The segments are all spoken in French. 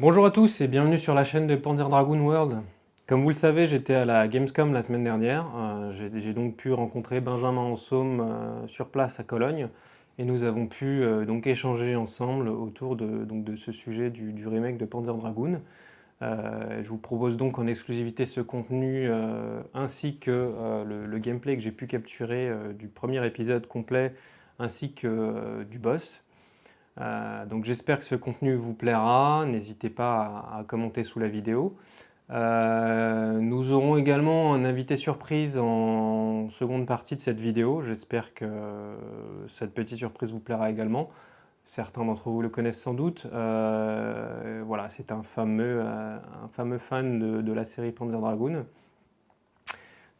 Bonjour à tous et bienvenue sur la chaîne de Panzer Dragoon World. Comme vous le savez, j'étais à la Gamescom la semaine dernière. J'ai donc pu rencontrer Benjamin Ansaume sur place à Cologne et nous avons pu donc échanger ensemble autour de ce sujet du remake de Panzer Dragoon. Je vous propose donc en exclusivité ce contenu ainsi que le gameplay que j'ai pu capturer du premier épisode complet ainsi que du boss. Donc j'espère que ce contenu vous plaira, n'hésitez pas à commenter sous la vidéo. Nous aurons également un invité surprise en seconde partie de cette vidéo, j'espère que cette petite surprise vous plaira également. Certains d'entre vous le connaissent sans doute. Voilà, c'est un fameux fan de la série Panzer Dragoon.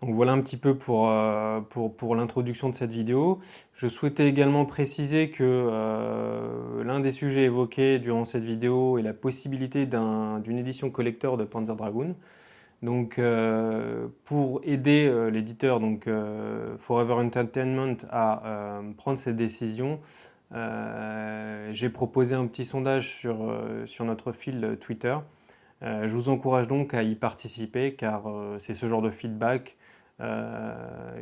Donc voilà un petit peu pour l'introduction de cette vidéo. Je souhaitais également préciser que l'un des sujets évoqués durant cette vidéo est la possibilité d'une édition collector de Panzer Dragoon. Donc pour aider l'éditeur, Forever Entertainment, à prendre cette décision, j'ai proposé un petit sondage sur notre fil Twitter. Je vous encourage donc à y participer car c'est ce genre de feedback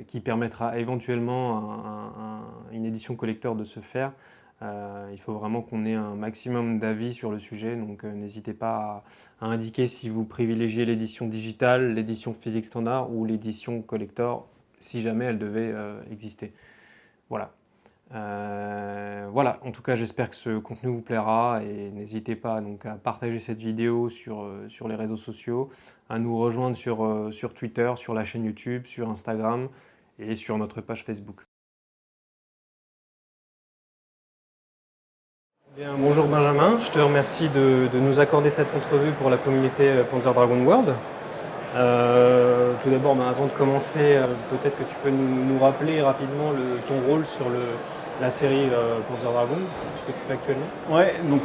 qui permettra éventuellement une édition collector de se faire. Il faut vraiment qu'on ait un maximum d'avis sur le sujet, donc n'hésitez pas à indiquer si vous privilégiez l'édition digitale, l'édition physique standard ou l'édition collector, si jamais elle devait exister. Voilà. Voilà, en tout cas j'espère que ce contenu vous plaira et n'hésitez pas donc à partager cette vidéo sur les réseaux sociaux, à nous rejoindre sur Twitter, sur la chaîne YouTube, sur Instagram et sur notre page Facebook. Bien, bonjour Benjamin, je te remercie de nous accorder cette entrevue pour la communauté Panzer Dragoon World. Tout d'abord, avant de commencer, peut-être que tu peux nous rappeler rapidement ton rôle sur la série Panzer Dragoon, ce que tu fais actuellement. Ouais, donc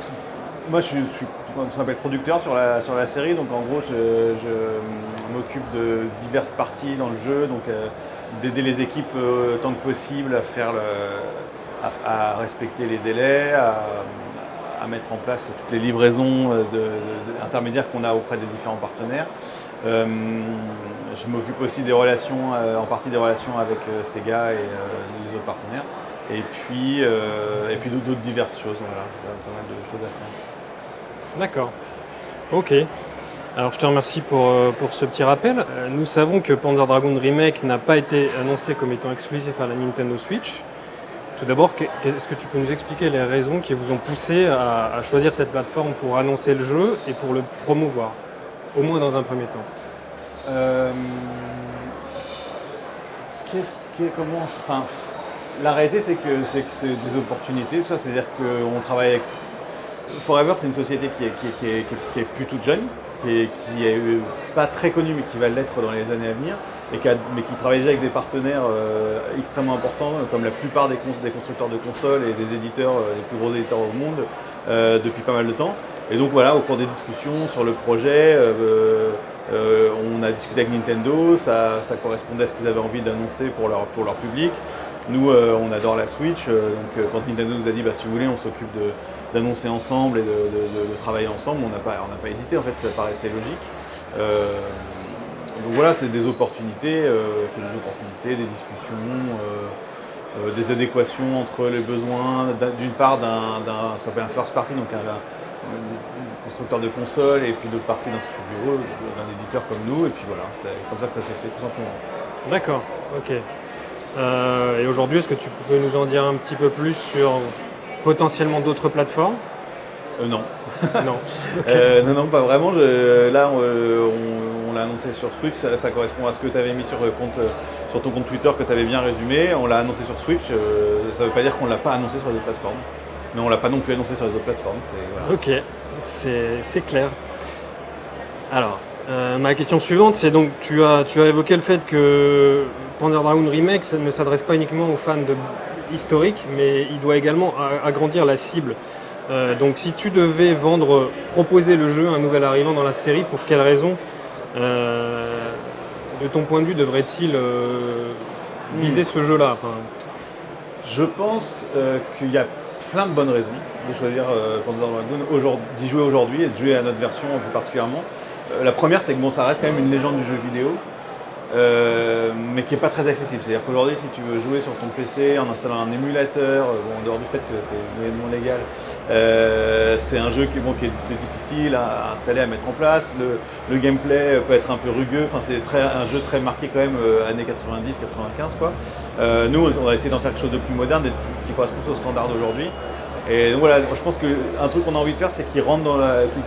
moi je suis on s'appelle producteur sur la série, donc en gros je m'occupe de diverses parties dans le jeu, donc d'aider les équipes autant que possible à respecter les délais, à mettre en place toutes les livraisons intermédiaires qu'on a auprès des différents partenaires. Je m'occupe aussi des relations, en partie des relations avec Sega et les autres partenaires. Et puis d'autres diverses choses, voilà, pas mal de choses à faire. D'accord, ok. Alors je te remercie pour ce petit rappel. Nous savons que Panzer Dragoon Remake n'a pas été annoncé comme étant exclusif à la Nintendo Switch. Tout d'abord, est-ce que tu peux nous expliquer les raisons qui vous ont poussé à choisir cette plateforme pour annoncer le jeu et pour le promouvoir, au moins dans un premier temps? La réalité c'est que c'est des opportunités, tout ça, c'est-à-dire qu'on travaille avec Forever, c'est une société qui est plus toute jeune, qui est pas très connue, mais qui va l'être dans les années à venir, mais qui travaille déjà avec des partenaires extrêmement importants, comme la plupart des constructeurs de consoles et des éditeurs, les plus gros éditeurs au monde, depuis pas mal de temps. Et donc voilà, au cours des discussions sur le projet, on a discuté avec Nintendo, ça correspondait à ce qu'ils avaient envie d'annoncer pour leur public. Nous, on adore la Switch, donc quand Nintendo nous a dit si vous voulez, on s'occupe d'annoncer ensemble et de travailler ensemble, on n'a pas hésité, en fait, ça paraissait logique. Donc voilà, c'est des opportunités, des discussions, des adéquations entre les besoins d'une part ce qu'on appelle un first party, donc un constructeur de consoles, et puis d'autre partie d'un studio, d'un éditeur comme nous, et puis voilà, c'est comme ça que ça s'est fait tout simplement. D'accord, ok. Et aujourd'hui, est-ce que tu peux nous en dire un petit peu plus sur potentiellement d'autres plateformes? Non. Non. Okay. Non, pas vraiment. Là, on l'a annoncé sur Switch, ça correspond à ce que tu avais mis sur ton compte Twitter que tu avais bien résumé. On l'a annoncé sur Switch, ça ne veut pas dire qu'on ne l'a pas annoncé sur les autres plateformes. Mais on ne l'a pas non plus annoncé sur les autres plateformes. Voilà. Ok, c'est clair. Alors, ma question suivante, c'est donc, tu as évoqué le fait que Panzer Dragoon Remake ça ne s'adresse pas uniquement aux fans historiques, mais il doit également agrandir la cible. Donc si tu devais proposer le jeu à un nouvel arrivant dans la série, pour quelles raisons, de ton point de vue, devrait-il viser ce jeu-là? Je pense qu'il y a plein de bonnes raisons de choisir Panzer Dragoon, d'y jouer aujourd'hui et de jouer à notre version plus particulièrement. La première, c'est que bon, ça reste quand même une légende du jeu vidéo, mais qui n'est pas très accessible. C'est-à-dire qu'aujourd'hui, si tu veux jouer sur ton PC en installant un émulateur, en dehors du fait que c'est non légal, c'est un jeu c'est difficile à installer, à mettre en place. Le gameplay peut être un peu rugueux. Enfin, c'est un jeu très marqué quand même années 90-95 quoi. Nous, on a essayé d'en faire quelque chose de plus moderne, qui correspond plus aux standards d'aujourd'hui. Et donc voilà, je pense qu'un truc qu'on a envie de faire, c'est qu'ils rentrent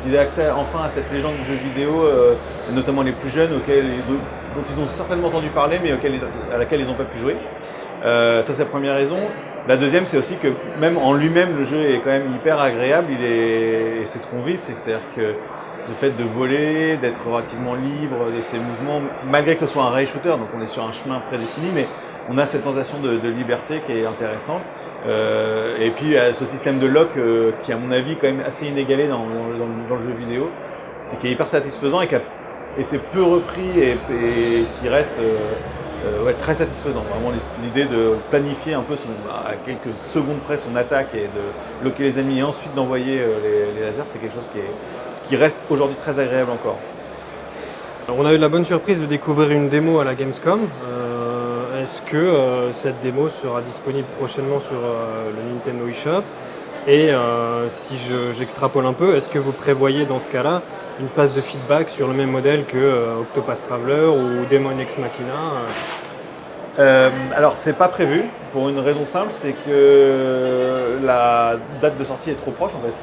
qu'ils aient accès enfin à cette légende du jeu vidéo, notamment les plus jeunes, dont ils ont certainement entendu parler, mais à laquelle ils n'ont pas pu jouer. Ça, c'est la première raison. La deuxième, c'est aussi que même en lui-même, le jeu est quand même hyper agréable. Et c'est ce qu'on vit, c'est-à-dire que le fait de voler, d'être relativement libre de ses mouvements, malgré que ce soit un rail shooter, donc on est sur un chemin prédéfini, mais on a cette sensation de liberté qui est intéressante. Et puis ce système de lock qui est à mon avis quand même assez inégalé dans le jeu vidéo et qui est hyper satisfaisant et qui a été peu repris et qui reste très satisfaisant. Vraiment l'idée de planifier un peu à quelques secondes près son attaque et de locker les ennemis et ensuite d'envoyer les lasers, c'est quelque chose qui reste aujourd'hui très agréable encore. Alors, on a eu la bonne surprise de découvrir une démo à la Gamescom. Est-ce que cette démo sera disponible prochainement sur le Nintendo eShop? Et si j'extrapole un peu, est-ce que vous prévoyez dans ce cas-là une phase de feedback sur le même modèle que Octopath Traveler ou Demon Ex Machina? Alors c'est pas prévu pour une raison simple, c'est que la date de sortie est trop proche en fait.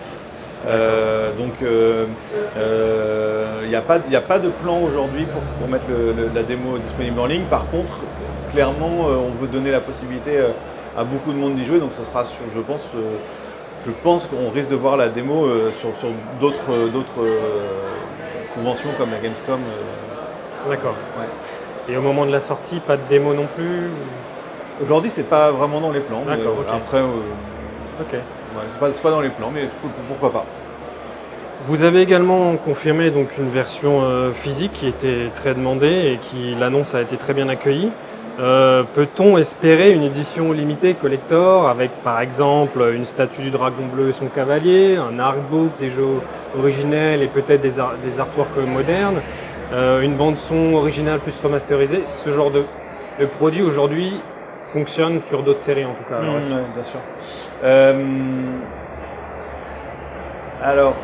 Donc il n'y a pas de plan aujourd'hui pour mettre la démo disponible en ligne. Par contre, clairement, on veut donner la possibilité à beaucoup de monde d'y jouer. Donc ça sera sur, je pense qu'on risque de voir la démo sur d'autres conventions comme la Gamescom. D'accord. Ouais. Et au moment de la sortie, pas de démo non plus? Aujourd'hui, c'est pas vraiment dans les plans. D'accord, ok. Après, Ok. ouais, c'est pas dans les plans, mais pourquoi pas. Vous avez également confirmé donc une version physique qui était très demandée et l'annonce a été très bien accueillie. Peut-on espérer une édition limitée collector avec par exemple une statue du dragon bleu et son cavalier, un artbook, des jeux originels et peut-être des artworks modernes, une bande son originale plus remasterisée? Ce genre de produit aujourd'hui fonctionne sur d'autres séries en tout cas. Ouais, bien sûr. Alors,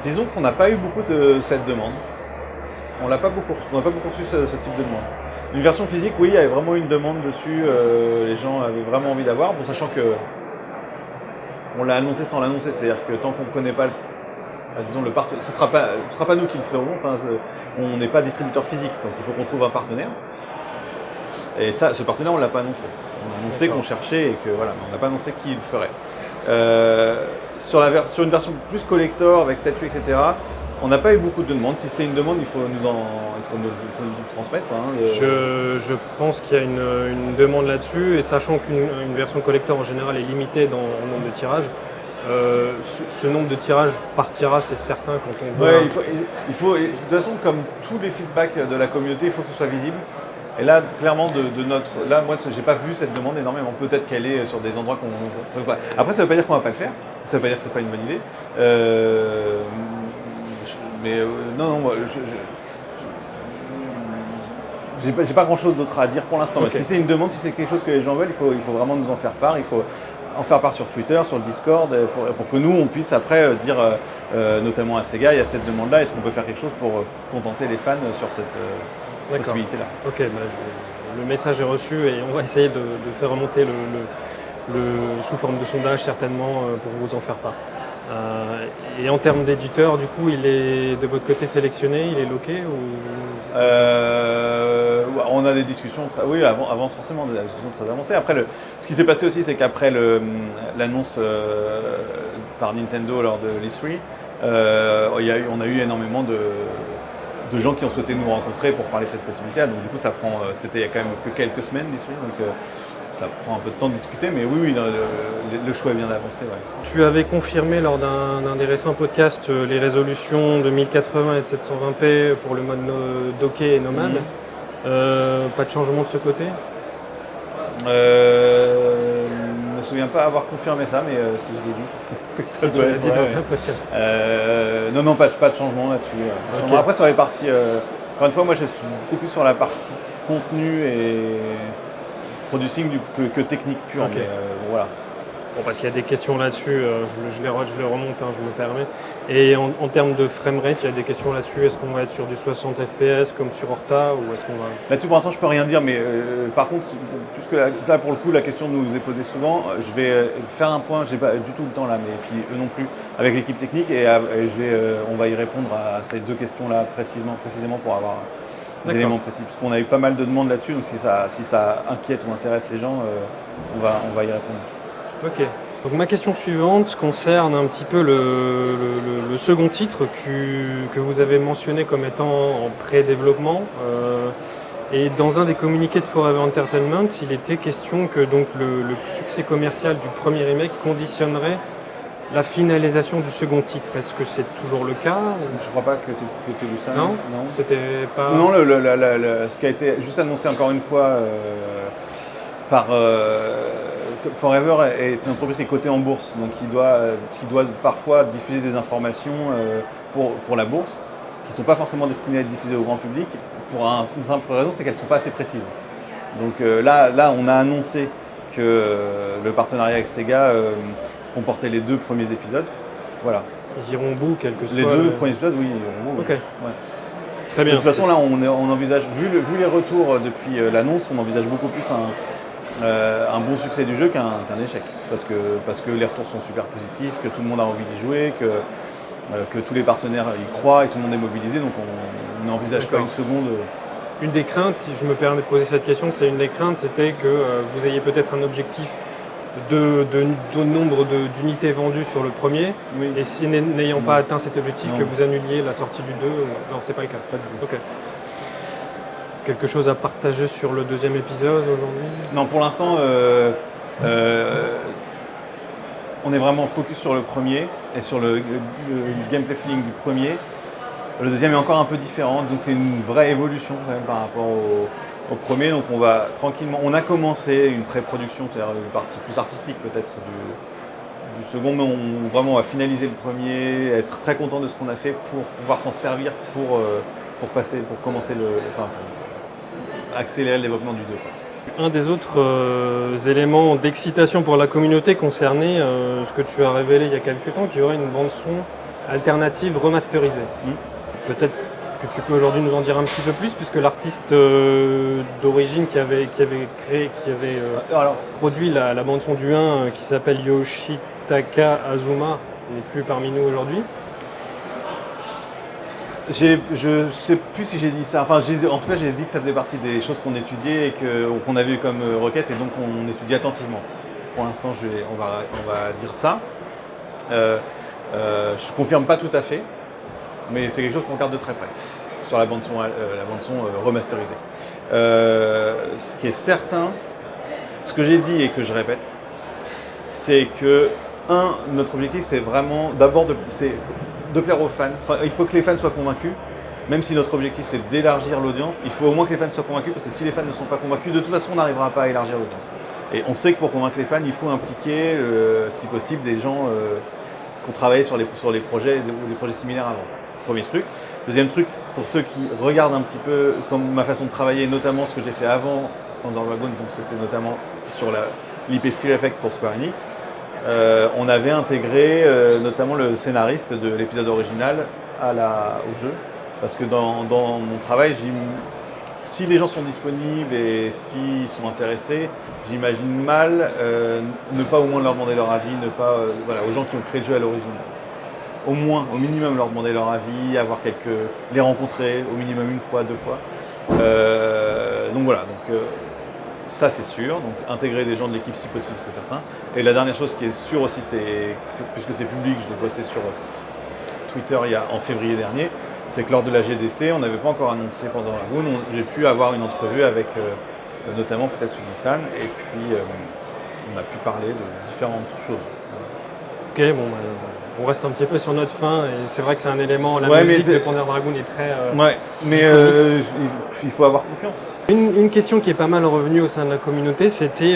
disons qu'on n'a pas eu beaucoup de cette demande. On n'a pas beaucoup reçu ce type de demande. Une version physique, oui, il y avait vraiment une demande dessus. Les gens avaient vraiment envie d'avoir, bon, sachant que on l'a annoncé sans l'annoncer. C'est-à-dire que tant qu'on ne connaît pas, disons le partenaire, ce sera pas nous qui le ferons. Enfin, on n'est pas distributeur physique, donc il faut qu'on trouve un partenaire. Et ça, ce partenaire, on l'a pas annoncé. On a annoncé qu'on cherchait et que voilà, on n'a pas annoncé qui le ferait. Sur une version plus collector avec statut, etc. On n'a pas eu beaucoup de demandes. Si c'est une demande, il faut nous transmettre. Hein, Je pense qu'il y a une demande là-dessus, et sachant qu'une version collector en général est limitée dans le nombre de tirages, ce nombre de tirages partira, c'est certain, quand on voit. Ouais, il faut, de toute façon, comme tous les feedbacks de la communauté, il faut que ce soit visible. Et là, clairement, là, moi, j'ai pas vu cette demande énormément. Peut-être qu'elle est sur des endroits qu'on. Après, ça veut pas dire qu'on va pas le faire. Ça veut pas dire que c'est pas une bonne idée. Non, moi, j'ai pas grand chose d'autre à dire pour l'instant. Okay. Si c'est une demande, si c'est quelque chose que les gens veulent, il faut vraiment nous en faire part. Il faut en faire part sur Twitter, sur le Discord, pour que nous, on puisse après dire, notamment à Sega, il y a cette demande-là, est-ce qu'on peut faire quelque chose pour contenter les fans sur cette possibilité-là. Ok, le message est reçu et on va essayer de faire remonter sous forme de sondage certainement pour vous en faire part. Et en termes d'éditeur, du coup, il est de votre côté sélectionné, il est loqué ou... On a des discussions, oui, avant forcément des discussions très avancées. Après, ce qui s'est passé aussi, c'est qu'après l'annonce par Nintendo lors de l'E3, on a eu énormément de gens qui ont souhaité nous rencontrer pour parler de cette possibilité. Donc du coup, c'était il y a quand même que quelques semaines l'E3, donc ça prend un peu de temps de discuter, mais oui, le choix est bien avancé. Ouais. Tu avais confirmé lors d'un des récents podcasts les résolutions de 1080 et de 720p pour le mode docké et nomade. Pas de changement de ce côté? me souviens pas avoir confirmé ça, mais si je l'ai dit, c'est que ça Tu doit l'as être dit vrai, dans ouais. un podcast. Non, pas de changement là-dessus. Ok. Après, sur les parties, encore une fois, moi je suis beaucoup plus sur la partie contenu et producing que technique pure. Ok. Mais, voilà. Bon, parce qu'il y a des questions là-dessus, je les remonte, hein, je me permets. Et en termes de framerate, il y a des questions là-dessus. Est-ce qu'on va être sur du 60 FPS comme sur Horta ou est-ce qu'on va... Là-dessus, pour l'instant, je peux rien dire, mais par contre, puisque là, pour le coup, la question nous est posée souvent, je vais faire un point, j'ai pas du tout le temps là, mais puis eux non plus, avec l'équipe technique, et on va y répondre à ces deux questions-là précisément pour avoir des éléments précis. Parce qu'on a eu pas mal de demandes là-dessus, donc si ça inquiète ou intéresse les gens, on va y répondre. Ok. Donc ma question suivante concerne un petit peu le second titre que vous avez mentionné comme étant en pré-développement. Et dans un des communiqués de Forever Entertainment, il était question que donc le succès commercial du premier remake conditionnerait la finalisation du second titre. Est-ce que c'est toujours le cas ou... Je crois pas que tu aies vu ça. Non. C'était pas... Non, ce qui a été juste annoncé encore une fois par Forever est une entreprise qui est cotée en bourse, donc qui doit parfois diffuser des informations pour la bourse, qui ne sont pas forcément destinées à être diffusées au grand public, pour une simple raison, c'est qu'elles ne sont pas assez précises. Donc là, on a annoncé que le partenariat avec Sega comportait les 2 premiers épisodes. Voilà. Ils iront au bout, quel que soit... Les 2 premiers épisodes, oui. Ok. Ouais. Très bien. De toute façon, là, on envisage, vu les retours depuis l'annonce, on envisage beaucoup plus un bon succès du jeu qu'un échec. Parce que les retours sont super positifs, que tout le monde a envie d'y jouer, que tous les partenaires y croient et tout le monde est mobilisé. Donc on n'envisage pas une seconde. Une des craintes, si je me permets de poser cette question, c'était que vous ayez peut-être un objectif de nombre d'unités vendues sur le premier, Oui. et si n'ayant pas atteint cet objectif, Non. que vous annuliez la sortie du 2, non, c'est pas le cas. Pas du tout. Ok. Quelque chose à partager sur le deuxième épisode aujourd'hui? Non, pour l'instant, on est vraiment focus sur le premier et sur le gameplay feeling du premier. Le deuxième est encore un peu différent, donc c'est une vraie évolution quand même par rapport au premier. Donc on va tranquillement. On a commencé une pré-production, c'est-à-dire une partie plus artistique peut-être du second, mais on va finaliser le premier, être très content de ce qu'on a fait pour pouvoir s'en servir pour accélérer le développement du 2. Un des autres éléments d'excitation pour la communauté concernait ce que tu as révélé il y a quelques temps, qu'il y aurait une bande-son alternative remasterisée. Peut-être que tu peux aujourd'hui nous en dire un petit peu plus, puisque l'artiste d'origine qui avait produit la bande-son du 1, qui s'appelle Yoshitaka Azuma, n'est plus parmi nous aujourd'hui. Je sais plus si j'ai dit ça. Enfin, en tout cas, j'ai dit que ça faisait partie des choses qu'on étudiait et qu'on avait eu comme requête, et donc on étudie attentivement. Pour l'instant, on va dire ça. Je confirme pas tout à fait, mais c'est quelque chose qu'on regarde de très près sur la bande son remasterisée. Ce qui est certain, ce que j'ai dit et que je répète, c'est que notre objectif, c'est vraiment d'abord de plaire aux fans. Enfin, il faut que les fans soient convaincus, même si notre objectif c'est d'élargir l'audience. Il faut au moins que les fans soient convaincus, parce que si les fans ne sont pas convaincus, de toute façon on n'arrivera pas à élargir l'audience. Et on sait que pour convaincre les fans, il faut impliquer, si possible, des gens qui ont travaillé sur des projets similaires avant. Premier truc. Deuxième truc, pour ceux qui regardent un petit peu comme ma façon de travailler, notamment ce que j'ai fait avant Panzer Dragoon, donc c'était notamment sur l'IP Fear Effect pour Square Enix. On avait intégré notamment le scénariste de l'épisode original au jeu, parce que dans mon travail, si les gens sont disponibles et s'ils sont intéressés, j'imagine mal ne pas au moins leur demander leur avis, aux gens qui ont créé le jeu à l'origine. Au minimum leur demander leur avis, les rencontrer au minimum une fois, 2 fois. Donc voilà. Ça c'est sûr, donc intégrer des gens de l'équipe si possible, c'est certain. Et la dernière chose qui est sûre aussi, c'est que, puisque c'est public, je l'ai posté sur Twitter en février dernier, c'est que lors de la GDC, on n'avait pas encore annoncé Panzer Dragoon, j'ai pu avoir une entrevue avec notamment Futatsugi-san, et puis on a pu parler de différentes choses. Ok, bon, on reste un petit peu sur notre fin, et c'est vrai que c'est un élément, la musique de Panzer Dragoon est très... il faut avoir confiance. Une question qui est pas mal revenue au sein de la communauté, c'était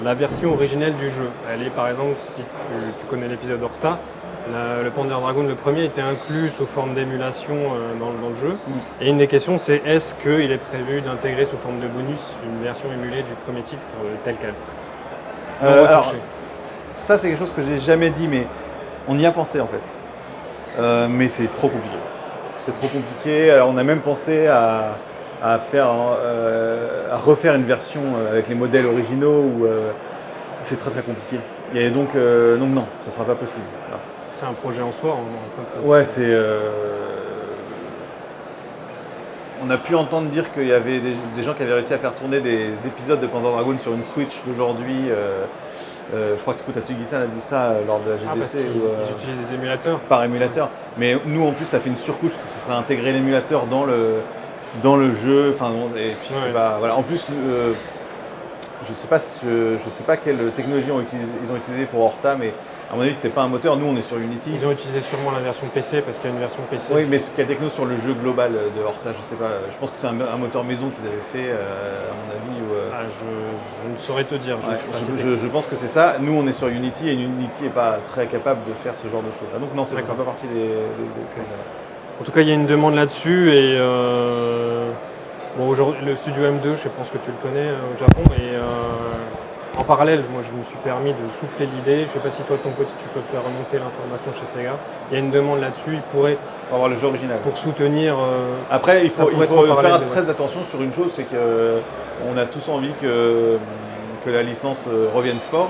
la version originelle du jeu. Elle est par exemple, si tu connais l'épisode Horta, le Panzer Dragoon, le premier, était inclus sous forme d'émulation dans le jeu. Et une des questions, c'est est-ce qu'il est prévu d'intégrer sous forme de bonus une version émulée du premier titre tel quel? Alors, ça c'est quelque chose que j'ai jamais dit, mais on y a pensé en fait. Mais c'est trop compliqué. C'est trop compliqué. Alors, on a même pensé à refaire une version avec les modèles originaux où c'est très très compliqué. Et donc non, ce sera pas possible. Voilà. C'est un projet en soi. Ouais, c'est. On a pu entendre dire qu'il y avait des gens qui avaient réussi à faire tourner des épisodes de Panzer Dragoon sur une Switch d'aujourd'hui. Je crois que Futatsugi-san a dit ça lors de la GDC. Parce qu'ils utilisent des émulateurs. Par émulateur. Mais nous, en plus, ça fait une surcouche parce que ça serait intégré l'émulateur dans le jeu. Enfin, et puis c'est pas, voilà. En plus, je sais pas quelle technologie ils ont utilisé pour Horta, mais à mon avis, c'était pas un moteur. Nous, on est sur Unity. Ils ont utilisé sûrement la version PC parce qu'il y a une version PC. Oui, mais quelle techno sur le jeu global de Horta, je sais pas. Je pense que c'est un moteur maison qu'ils avaient fait, à mon avis. Je ne saurais te dire. Je pense que c'est ça. Nous, on est sur Unity et Unity n'est pas très capable de faire ce genre de choses. Donc non, ça ne fait pas partie des. En tout cas, il y a une demande là-dessus et aujourd'hui, le studio M2, je pense que tu le connais au Japon. Et en parallèle, moi, je me suis permis de souffler l'idée. Je ne sais pas si toi, de ton côté, tu peux faire remonter l'information chez Sega. Il y a une demande là-dessus. Il pourrait pour avoir le jeu original. Pour soutenir. Après, il faut faire très attention sur une chose, c'est qu'on a tous envie que la licence revienne fort.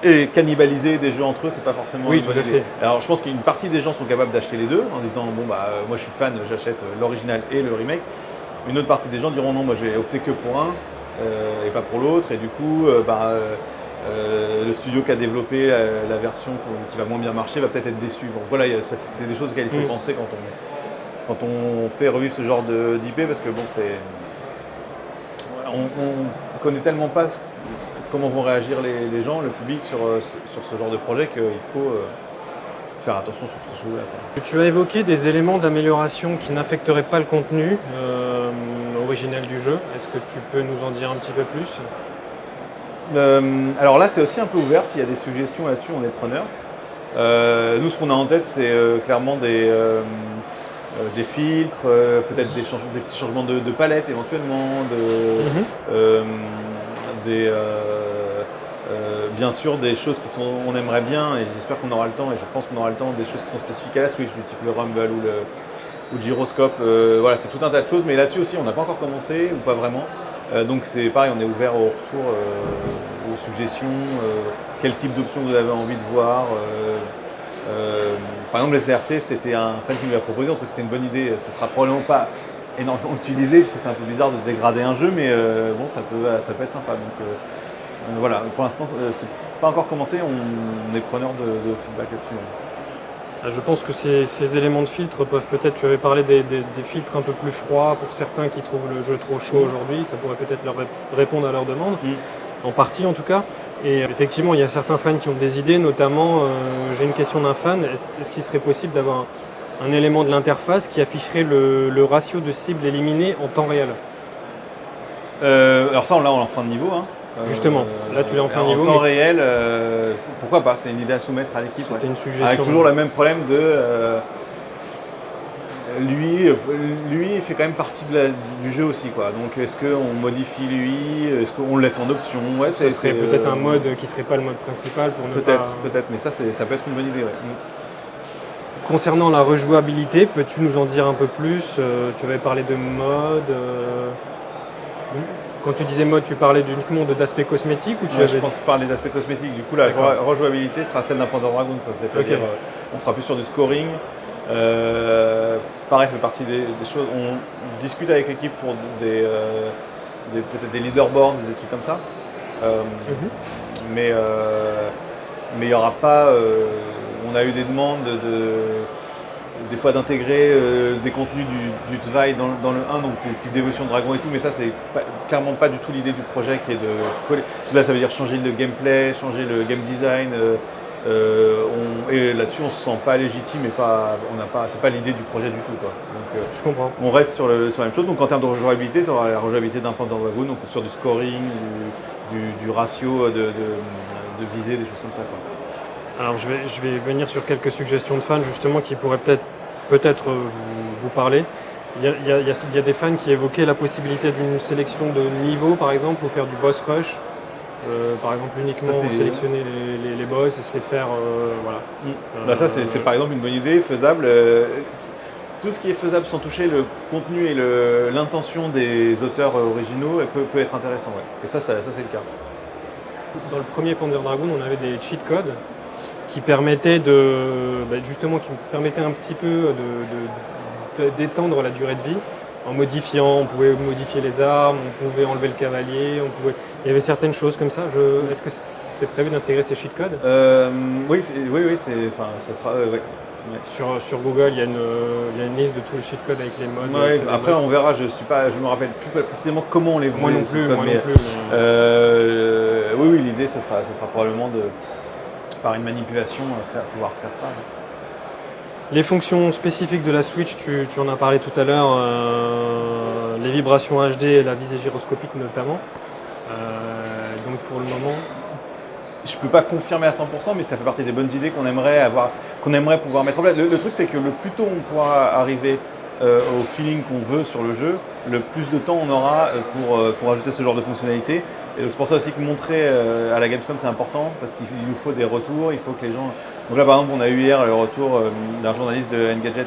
Et cannibaliser des jeux entre eux, c'est pas forcément une bonne idée. Alors je pense qu'une partie des gens sont capables d'acheter les deux en disant bon bah moi je suis fan, j'achète l'original et le remake. Une autre partie des gens diront non, moi j'ai opté que pour un et pas pour l'autre, et du coup le studio qui a développé la version qui va moins bien marcher va peut-être être déçu. Donc voilà, c'est des choses auxquelles il faut penser quand on fait revivre ce genre d'IP, parce que bon on connaît tellement pas comment vont réagir les gens, le public sur ce genre de projet, qu'il faut faire attention sur tout ce jeu-là. Tu as évoqué des éléments d'amélioration qui n'affecteraient pas le contenu original du jeu. Est-ce que tu peux nous en dire un petit peu plus ? Alors là, c'est aussi un peu ouvert. S'il y a des suggestions là-dessus, on est preneur. Nous, ce qu'on a en tête, c'est clairement des filtres, peut-être des petits changements de palette éventuellement, bien sûr des choses on aimerait bien, et j'espère qu'on aura le temps, et je pense qu'on aura le temps, des choses qui sont spécifiques à la Switch, du type le Rumble ou le gyroscope. Voilà, c'est tout un tas de choses, mais là-dessus aussi on n'a pas encore commencé, ou pas vraiment. Donc c'est pareil, on est ouvert au retour, aux suggestions, quel type d'options vous avez envie de voir. Par exemple, les CRT, c'était un fan qui nous l'a proposé, on trouve que c'était une bonne idée. Ce sera probablement pas énormément utilisé, parce que c'est un peu bizarre de dégrader un jeu, mais bon, ça peut être sympa. Donc voilà, pour l'instant, c'est pas encore commencé, on est preneur de feedback là-dessus. Je pense que ces éléments de filtre peuvent peut-être, tu avais parlé des filtres un peu plus froids pour certains qui trouvent le jeu trop chaud aujourd'hui, ça pourrait peut-être leur répondre à leurs demandes, en partie en tout cas. Et effectivement, il y a certains fans qui ont des idées, notamment, j'ai une question d'un fan, est-ce qu'il serait possible d'avoir un élément de l'interface qui afficherait le ratio de cibles éliminées en temps réel ? Alors ça, on l'a en fin de niveau. Justement, là tu l'as en fin de niveau. En temps réel, pourquoi pas, c'est une idée à soumettre à l'équipe. C'était une suggestion. Avec toujours le même problème de... lui, il fait quand même partie du jeu aussi, quoi. Donc est-ce qu'on modifie lui, est-ce qu'on le laisse en option? Ce serait peut-être un mode qui ne serait pas le mode principal pour ne peut-être, mais ça peut être une bonne idée, ouais. Concernant la rejouabilité, peux-tu nous en dire un peu plus? Tu avais parlé de mode. Quand tu disais mode, tu parlais uniquement d'aspect cosmétique ou je pense parler d'aspect cosmétique. Du coup, la rejouabilité sera celle d'un Panzer Dragoon. C'est-à-dire, on sera plus sur du scoring. Pareil, ça fait partie des choses. On discute avec l'équipe pour peut-être des leaderboards, des trucs comme ça. Mais il n'y aura pas. On a eu des demandes des fois d'intégrer des contenus du Tvai dans le 1, donc des types d'évolution de dragon et tout, mais ça c'est clairement pas du tout l'idée du projet, qui est de coller. Là ça veut dire changer le gameplay, changer le game design, et là-dessus on se sent pas légitime, et c'est pas l'idée du projet du tout, quoi. Donc, je comprends. On reste sur la même chose. Donc en termes de rejouabilité, tu auras la rejouabilité d'un Panzer Dragoon, donc sur du scoring du ratio de visée, des choses comme ça, quoi. Alors je vais venir sur quelques suggestions de fans justement qui pourraient peut-être vous parler. Il y a des fans qui évoquaient la possibilité d'une sélection de niveau par exemple, ou faire du boss rush. Par exemple uniquement sélectionner les boss et se les faire voilà. Ça c'est par exemple une bonne idée, faisable. Tout ce qui est faisable sans toucher le contenu et l'intention des auteurs originaux peut être intéressant, ouais. Et ça c'est le cas. Dans le premier Panzer Dragoon, on avait des cheat codes qui permettaient justement un petit peu d'étendre la durée de vie. En modifiant, on pouvait modifier les armes, on pouvait enlever le cavalier, il y avait certaines choses comme ça. Est-ce que c'est prévu d'intégrer ces cheat codes ? Oui, ça sera. Ouais. Sur Google, il y a une liste de tous les cheat codes avec les modes. Ouais, après, on verra. Je me rappelle plus précisément comment on les faisait. Moi non plus. Oui, l'idée, ce sera probablement par une manipulation, pouvoir faire ça. Les fonctions spécifiques de la Switch, tu en as parlé tout à l'heure, les vibrations HD et la visée gyroscopique notamment. Donc pour le moment... Je ne peux pas confirmer à 100%, mais ça fait partie des bonnes idées qu'on aimerait pouvoir mettre en place. Le truc, c'est que le plus tôt on pourra arriver au feeling qu'on veut sur le jeu, le plus de temps on aura pour ajouter ce genre de fonctionnalité. Et donc c'est pour ça aussi que montrer à la Gamescom c'est important, parce qu'il nous faut des retours, il faut que les gens... Donc là par exemple on a eu hier le retour d'un journaliste de Engadget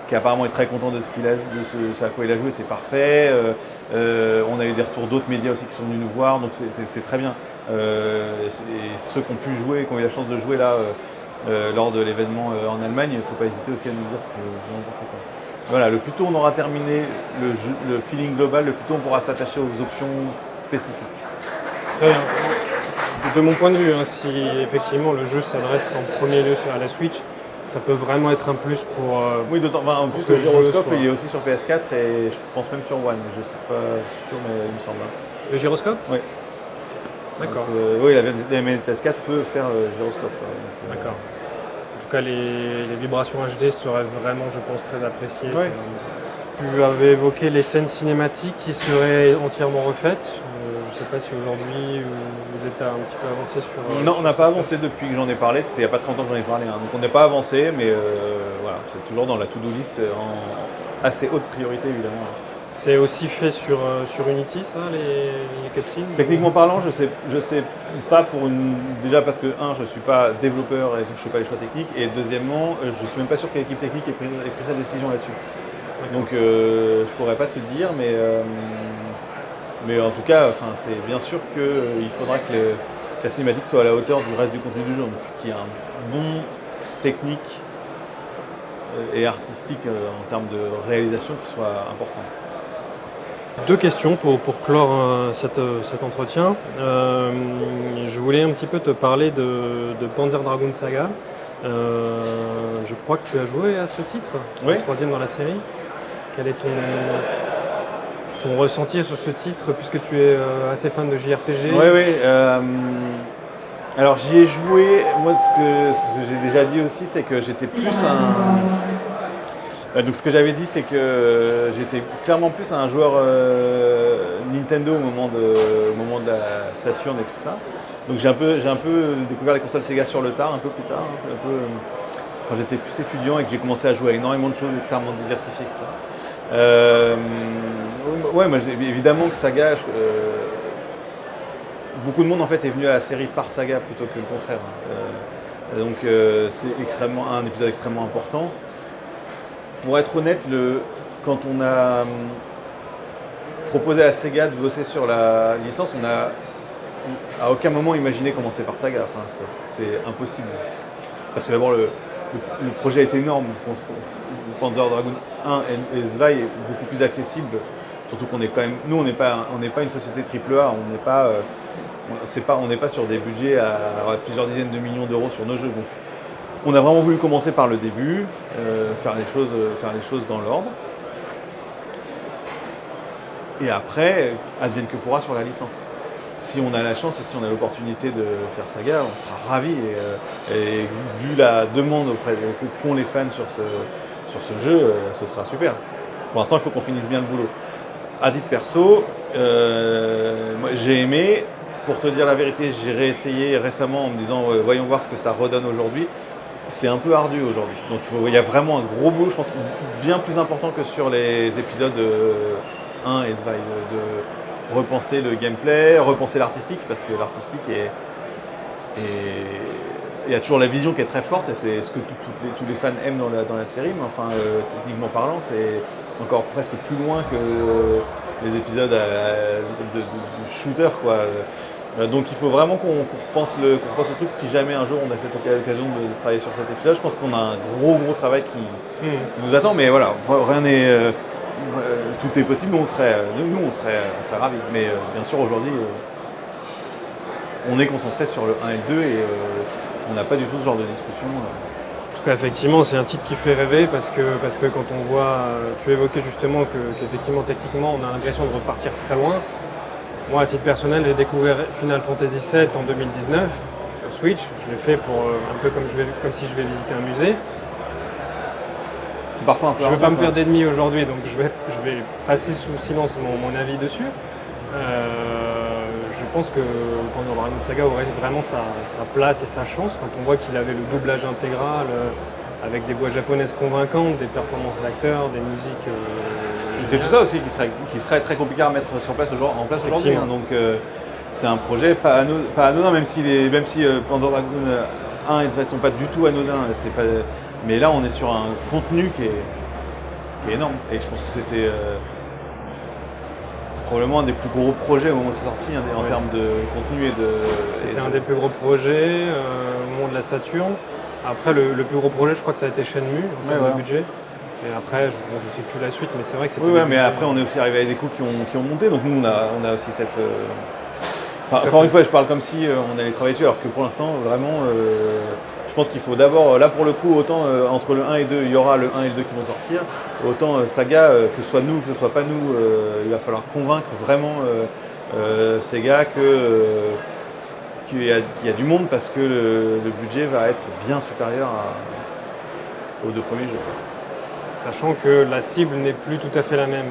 qui apparemment est très content de ce à quoi il a joué, c'est parfait. On a eu des retours d'autres médias aussi qui sont venus nous voir, donc c'est très bien. Et ceux qui ont pu jouer, qui ont eu la chance de jouer là lors de l'événement en Allemagne, il ne faut pas hésiter aussi à nous dire ce que vous en pensez, quoi. Voilà, le plus tôt on aura terminé le feeling global, le plus tôt on pourra s'attacher aux options spécifiques. Très bien. De mon point de vue, si effectivement le jeu s'adresse en premier lieu à la Switch, ça peut vraiment être un plus pour... oui, en plus le gyroscope il est aussi sur PS4 et je pense même sur One, je ne suis pas sûr mais il me semble. Le gyroscope ? Oui. D'accord. Oui, la PS4 peut faire le gyroscope. D'accord. En tout cas, les vibrations HD seraient vraiment, je pense, très appréciées. Ouais. Tu avais évoqué les scènes cinématiques qui seraient entièrement refaites. Je ne sais pas si aujourd'hui vous êtes un petit peu avancé sur... Non, on n'a pas avancé depuis que j'en ai parlé, c'était il n'y a pas très longtemps que j'en ai parlé. Donc on n'est pas avancé, mais voilà, c'est toujours dans la to-do list en assez haute priorité évidemment. C'est aussi fait sur Unity, ça, les cutscenes ? Techniquement parlant, je sais pas déjà parce que je ne suis pas développeur et donc je ne fais pas les choix techniques, et deuxièmement, je ne suis même pas sûr que l'équipe technique ait pris sa décision là-dessus. Donc je ne pourrais pas te dire, mais en tout cas, c'est bien sûr qu'il faudra que la cinématique soit à la hauteur du reste du contenu du jeu, donc qu'il y ait un bon technique et artistique en termes de réalisation qui soit important. Deux questions pour clore cet entretien. Je voulais un petit peu te parler de Panzer Dragoon Saga. Je crois que tu as joué à ce titre, oui. Le troisième dans la série. Quel est ton ressenti sur ce titre, puisque tu es assez fan de JRPG ? Oui. Alors j'y ai joué, moi ce que j'ai déjà dit aussi, c'est que j'étais plus donc ce que j'avais dit, c'est que j'étais clairement plus un joueur Nintendo au moment de la Saturn et tout ça. Donc j'ai un peu découvert les consoles Sega sur le tard, un peu plus tard, quand j'étais plus étudiant et que j'ai commencé à jouer à énormément de choses extrêmement diversifiées, etc. Ouais, moi évidemment que Saga, beaucoup de monde en fait est venu à la série par Saga plutôt que le contraire. Donc c'est un épisode extrêmement important. Pour être honnête, quand on a proposé à Sega de bosser sur la licence, on a à aucun moment imaginé commencer par Saga. C'est impossible. Parce que d'abord, le projet est énorme. Panzer Dragoon 1 et Zwei est beaucoup plus accessible. Surtout qu'on est quand même, nous, on n'est pas une société AAA. On n'est pas sur des budgets à plusieurs dizaines de millions d'euros sur nos jeux. Donc, on a vraiment voulu commencer par le début, faire les choses dans l'ordre. Et après, advienne que pourra sur la licence. Si on a la chance et si on a l'opportunité de faire Saga, on sera ravis. Et vu la demande qu'ont les fans sur ce jeu, ce sera super. Pour l'instant, il faut qu'on finisse bien le boulot. À titre perso, moi, j'ai aimé. Pour te dire la vérité, j'ai réessayé récemment en me disant voyons voir ce que ça redonne aujourd'hui. C'est un peu ardu aujourd'hui. Donc il y a vraiment un gros boulot, je pense, bien plus important que sur les épisodes 1 et 2, de repenser le gameplay, repenser l'artistique, parce que l'artistique il y a toujours la vision qui est très forte, et c'est ce que tous les fans aiment dans la série, mais enfin, techniquement parlant, c'est encore presque plus loin que les épisodes de shooter, quoi. Donc il faut vraiment qu'on repense le truc. Si jamais un jour on a cette occasion de travailler sur cet épisode, je pense qu'on a un gros travail qui nous attend. Mais voilà, rien n'est, tout est possible. Nous on serait ravis. Mais bien sûr aujourd'hui, on est concentré sur le 1 et le 2 et on n'a pas du tout ce genre de discussion. En tout cas, effectivement, c'est un titre qui fait rêver parce que quand on voit, tu évoquais justement qu'effectivement techniquement on a l'impression de repartir très loin. Moi, à titre personnel, j'ai découvert Final Fantasy VII en 2019 sur Switch. Je l'ai fait pour un peu comme si je vais visiter un musée. C'est parfois un peu. Je ne vais pas me faire d'ennemis aujourd'hui, donc je vais passer sous silence mon avis dessus. Je pense que Panzer Dragoon Saga aurait vraiment sa place et sa chance quand on voit qu'il avait le doublage intégral avec des voix japonaises convaincantes, des performances d'acteurs, des musiques. C'est tout ça aussi qui serait très compliqué à mettre en place aujourd'hui. Hein. Donc c'est un projet pas anodin, même si Panzer Dragoon 1 et 2 ne sont pas du tout anodins. Mais là on est sur un contenu qui est énorme. Et je pense que c'était probablement un des plus gros projets au moment où c'est sorti, en termes de contenu et de. C'était un des plus gros projets au moment de la Saturn. Après le plus gros projet, je crois que ça a été Shenmue en termes de budget. Et après, je ne sais plus la suite, mais c'est vrai que c'était. Oui, mais après, on est aussi arrivé à des coûts qui ont monté. Donc nous, on a aussi cette. Encore une fois, je parle comme si on allait travailler dessus, alors que pour l'instant, vraiment, je pense qu'il faut d'abord, là pour le coup, autant entre le 1 et 2, il y aura le 1 et le 2 qui vont sortir. Autant Saga, que ce soit nous, que ce soit pas nous, il va falloir convaincre vraiment Sega qu'il y a du monde, parce que le budget va être bien supérieur aux deux premiers jeux. Sachant que la cible n'est plus tout à fait la même.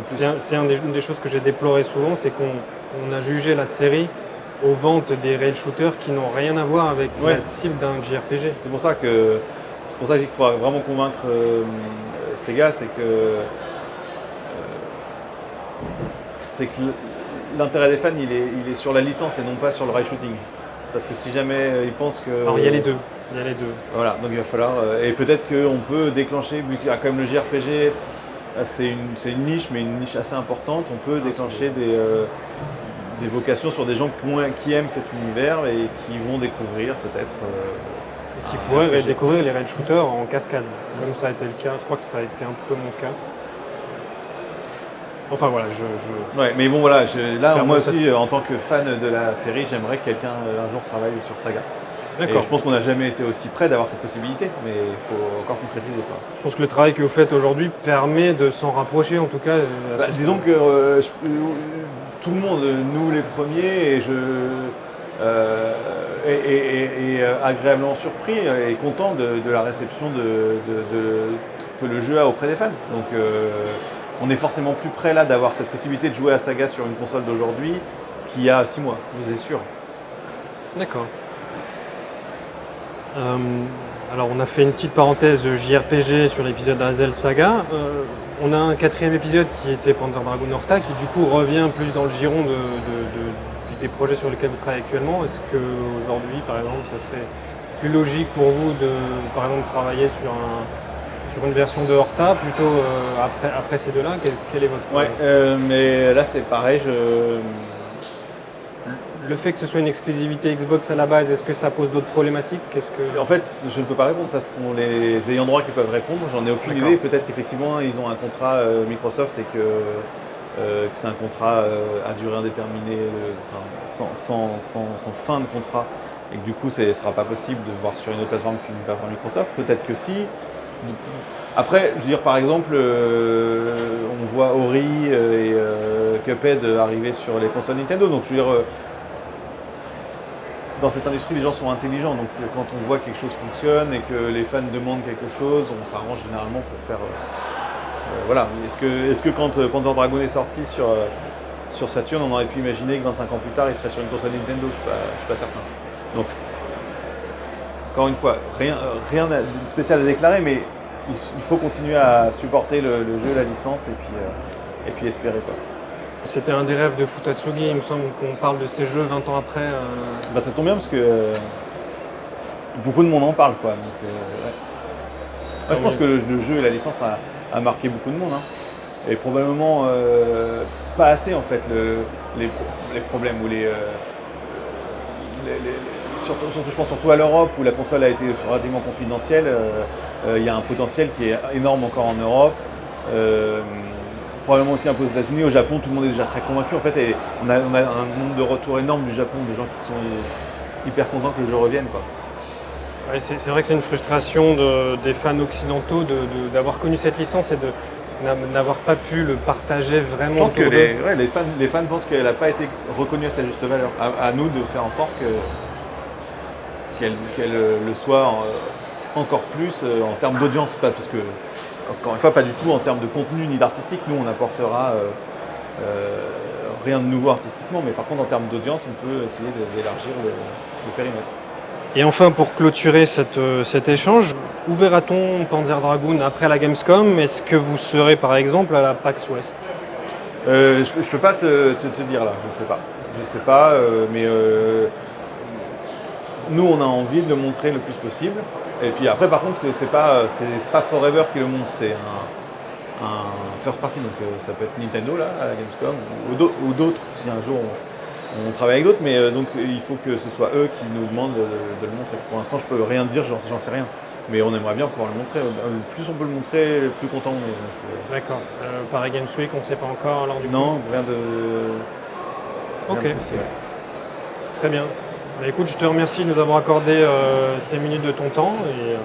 C'est une des choses que j'ai déploré souvent, c'est qu'on a jugé la série aux ventes des rail shooters qui n'ont rien à voir avec la cible d'un JRPG. C'est pour ça qu'il faudra vraiment convaincre Sega, c'est que l'intérêt des fans il est sur la licence et non pas sur le rail shooting. Parce que si jamais ils pensent que. Alors il y a les deux. Voilà, donc il va falloir. Et peut-être qu'on peut déclanger, vu qu'il y a quand même le JRPG, c'est une niche, mais une niche assez importante. On peut déclencher des vocations sur des gens qui aiment cet univers et qui vont découvrir peut-être. Qui pourraient découvrir les rail shooters en cascade, comme ça a été le cas. Je crois que ça a été un peu mon cas. Enfin voilà, Ouais, mais bon voilà, moi aussi, en tant que fan de la série, j'aimerais que quelqu'un un jour travaille sur Saga. D'accord. Et je pense qu'on n'a jamais été aussi près d'avoir cette possibilité, mais il faut encore concrétiser. Je pense que le travail que vous faites aujourd'hui permet de s'en rapprocher, en tout cas. Disons que tout le monde, nous les premiers, et agréablement surpris et content de la réception que le jeu a auprès des fans. Donc on est forcément plus près là d'avoir cette possibilité de jouer à Saga sur une console d'aujourd'hui qu'il y a 6 mois, je vous assure. D'accord. Alors on a fait une petite parenthèse JRPG sur l'épisode Hazel Saga. On a un 4e épisode qui était Panzer Dragoon Horta, qui du coup revient plus dans le giron des projets sur lesquels vous travaillez actuellement. Est-ce qu'aujourd'hui, par exemple, ça serait plus logique pour vous de, par exemple, travailler sur une version de Horta plutôt après ces deux-là? Quel est votre... Ouais, mais là c'est pareil. Le fait que ce soit une exclusivité Xbox à la base, est-ce que ça pose d'autres problématiques? En fait, je ne peux pas répondre, ça ce sont les ayants droit qui peuvent répondre, j'en ai aucune idée. Peut-être qu'effectivement ils ont un contrat Microsoft et que c'est un contrat à durée indéterminée, sans fin de contrat, et que du coup ce ne sera pas possible de voir sur une autre plateforme qu'une plateforme Microsoft. Peut-être que si. Après, je veux dire, par exemple, on voit Ori et Cuphead arriver sur les consoles Nintendo, donc je veux dire, dans cette industrie, les gens sont intelligents, donc quand on voit que quelque chose fonctionne et que les fans demandent quelque chose, on s'arrange généralement pour faire Voilà. Est-ce que quand Panzer Dragoon est sorti sur Saturn, on aurait pu imaginer que 25 ans plus tard, il serait sur une console Nintendo? Je suis pas certain. Donc, encore une fois, rien de spécial à déclarer, mais il faut continuer à supporter le jeu, la licence, et puis espérer, quoi. C'était un des rêves de Futatsugi, il me semble qu'on parle de ces jeux 20 ans après. Bah, ça tombe bien parce que beaucoup de monde en parle, quoi. Donc, ouais. Moi, je pense que le jeu et la licence a marqué beaucoup de monde, hein. Et probablement pas assez, en fait, les problèmes ou surtout, je pense surtout à l'Europe où la console a été relativement confidentielle. Il y a un potentiel qui est énorme encore en Europe. Probablement aussi un peu aux États-Unis. Au Japon, tout le monde est déjà très convaincu, en fait, et on a un nombre de retours énorme du Japon, de gens qui sont hyper contents que le jeu revienne, quoi. Ouais, c'est vrai que c'est une frustration des fans occidentaux d'avoir connu cette licence et de n'avoir pas pu le partager vraiment. Je pense que les fans pensent qu'elle n'a pas été reconnue à sa juste valeur. À nous de faire en sorte qu'elle le soit encore plus en termes d'audience, parce que, encore une fois, pas du tout en termes de contenu ni d'artistique. Nous, on n'apportera rien de nouveau artistiquement, mais par contre, en termes d'audience, on peut essayer d'élargir le périmètre. Et enfin, pour clôturer cet échange, où verra-t-on Panzer Dragoon après la Gamescom? Est-ce que vous serez par exemple à la PAX West? Je peux pas te dire là, je sais pas, mais nous on a envie de le montrer le plus possible. Et puis après, par contre, c'est pas Forever qui le montre, c'est un first party, donc ça peut être Nintendo là à la Gamescom ou d'autres si un jour on travaille avec d'autres, mais donc il faut que ce soit eux qui nous demandent de le montrer. Pour l'instant, je peux rien dire, j'en sais rien. Mais on aimerait bien pouvoir le montrer. Plus on peut le montrer, plus content on est. D'accord. Paris Games Week, on ne sait pas encore alors du coup. Non, rien de. Ok. Rien de précis, ouais. Très bien. Bah, écoute, je te remercie de nous avoir accordé ces minutes de ton temps et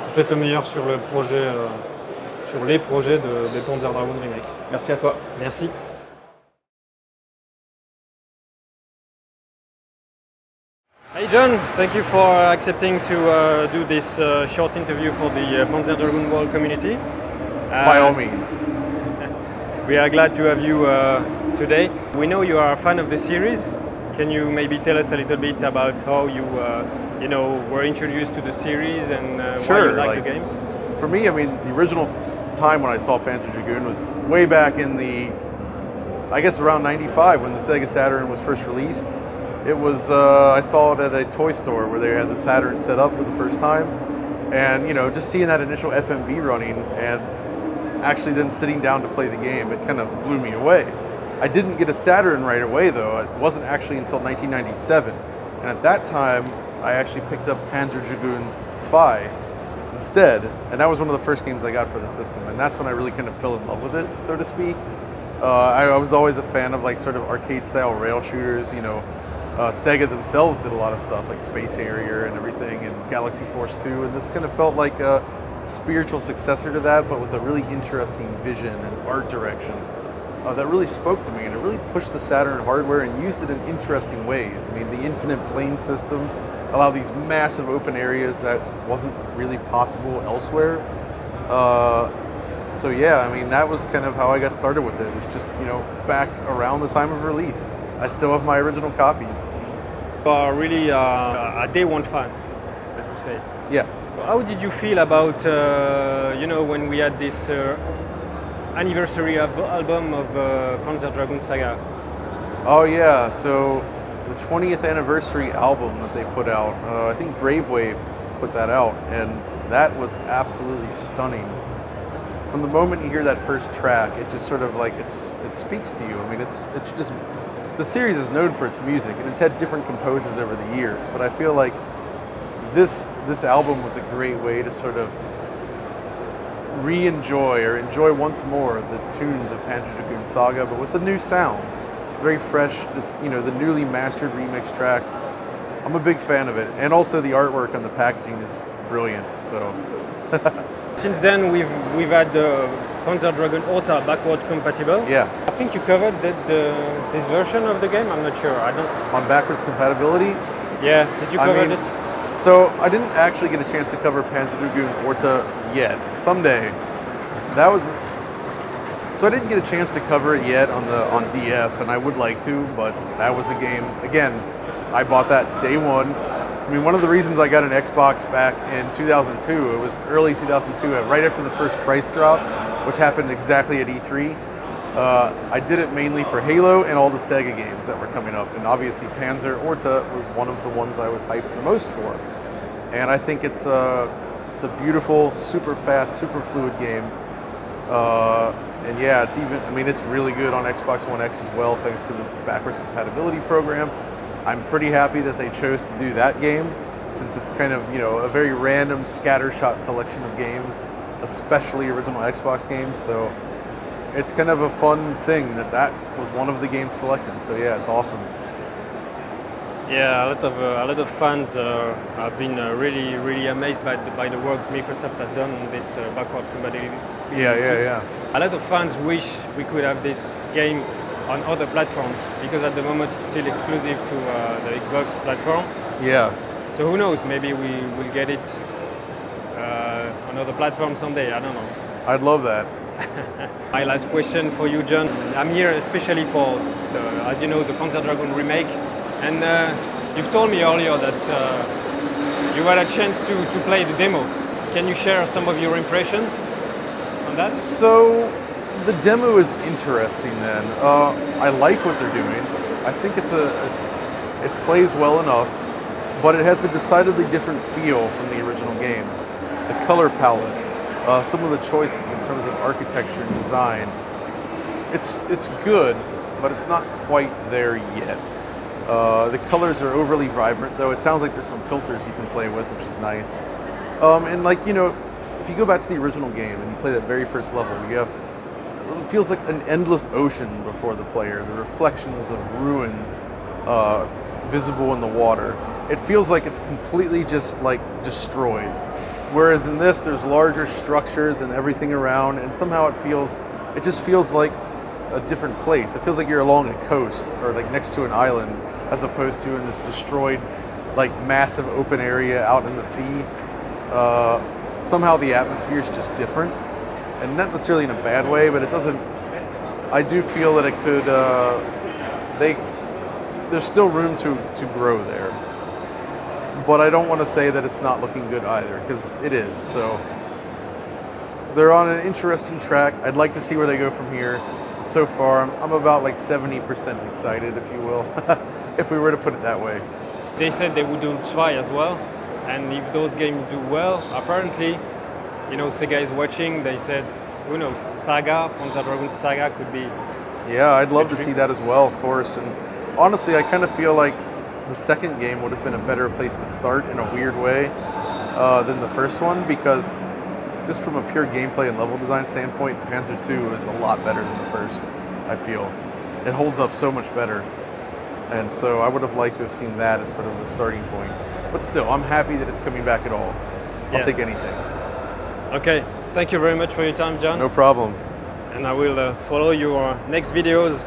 je te souhaite le meilleur sur le projet, sur les projets de Panzer Dragoon Remake. Merci à toi. Merci. Hey John, thank you for accepting to do this short interview for the Panzer Dragoon World community. By all means. We are glad to have you today. We know you are a fan of the series. Can you maybe tell us a little bit about how you, were introduced to the series and why you like the games? For me, I mean, the original time when I saw Panzer Dragoon was way back in I guess around '95 when the Sega Saturn was first released. It was, I saw it at a toy store where they had the Saturn set up for the first time. And, just seeing that initial FMV running and actually then sitting down to play the game, it kind of blew me away. I didn't get a Saturn right away though. It wasn't actually until 1997. And at that time, I actually picked up Panzer Dragoon 2 instead. And that was one of the first games I got for the system. And that's when I really kind of fell in love with it, so to speak. I was always a fan of like sort of arcade style rail shooters, Sega themselves did a lot of stuff like Space Harrier and everything and Galaxy Force 2, and this kind of felt like a spiritual successor to that, but with a really interesting vision and art direction that really spoke to me, and it really pushed the Saturn hardware and used it in interesting ways. I mean, the infinite plane system allowed these massive open areas that wasn't really possible elsewhere. So yeah, I mean, that was kind of how I got started with it. It was just, back around the time of release. I still have my original copies. You are really a day one fan, as we say. Yeah. How did you feel about, when we had this anniversary album of Panzer Dragoon Saga? Oh yeah, so the 20th anniversary album that they put out, I think Brave Wave put that out, and that was absolutely stunning. From the moment you hear that first track, it just sort of like, it speaks to you. I mean, it's just, the series is known for its music, and it's had different composers over the years, but I feel like this album was a great way to sort of re-enjoy or enjoy once more the tunes of Panzer Dragoon Saga, but with a new sound. It's very fresh, just, the newly mastered remix tracks. I'm a big fan of it, and also the artwork on the packaging is brilliant, so. Since then, we've had the Panzer Dragoon Orta backward compatible. Yeah. I think you covered this version of the game. I'm not sure. I don't. On backwards compatibility. Yeah. Did you cover this? So I didn't actually get a chance to cover Panzer Dragoon Orta yet. Someday. That was So I didn't get a chance to cover it yet on DF, and I would like to, but that was a game. Again, I bought that day one. I mean, one of the reasons I got an Xbox back in 2002, it was early 2002, right after the first price drop, which happened exactly at E3. I did it mainly for Halo and all the Sega games that were coming up, and obviously Panzer Orta was one of the ones I was hyped the most for. And I think it's a beautiful, super fast, super fluid game. And yeah, it's really good on Xbox One X as well, thanks to the backwards compatibility program. I'm pretty happy that they chose to do that game, since it's kind of, a very random scattershot selection of games, especially original Xbox games. So it's kind of a fun thing that was one of the games selected. So yeah, it's awesome. Yeah, a lot of fans have been really amazed by the work Microsoft has done on this backward compatibility. Yeah. A lot of fans wish we could have this game on other platforms, because at the moment it's still exclusive to the Xbox platform. Yeah. So who knows? Maybe we will get it on other platforms someday. I don't know. I'd love that. My last question for you, John. I'm here especially for, as you know, the Panzer Dragoon remake. And you've told me earlier that you had a chance to play the demo. Can you share some of your impressions on that? So the demo is interesting then. I like what they're doing. I think it plays well enough, but it has a decidedly different feel from the original games. The color palette, some of the choices in terms of architecture and design. It's good, but it's not quite there yet. The colors are overly vibrant, though. It sounds like there's some filters you can play with, which is nice. And if you go back to the original game and you play that very first level, it feels like an endless ocean before the player. The reflections of ruins visible in the water. It feels like it's completely just like destroyed. Whereas in this, there's larger structures and everything around, and somehow it just feels like a different place. It feels like you're along a coast or like next to an island, as opposed to in this destroyed, like massive open area out in the sea. Somehow the atmosphere is just different, and not necessarily in a bad way, but it doesn't. I do feel that it could. There's still room to grow there, but I don't want to say that it's not looking good either, because it is. So they're on an interesting track. I'd like to see where they go from here. So far, I'm about like 70% excited, if you will, if we were to put it that way. They said they would do try as well, and if those games do well, apparently, Sega is watching. They said, who knows, Saga, Panzer Dragoon Saga could be. Yeah, I'd love to see that as well, of course. And honestly, I kind of feel like the second game would have been a better place to start in a weird way than the first one, because just from a pure gameplay and level design standpoint, Panzer II is a lot better than the first, I feel. It holds up so much better. And so I would have liked to have seen that as sort of the starting point. But still, I'm happy that it's coming back at all. I'll take anything. Okay, thank you very much for your time, John. No problem. And I will follow your next videos.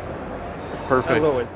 Perfect. As always.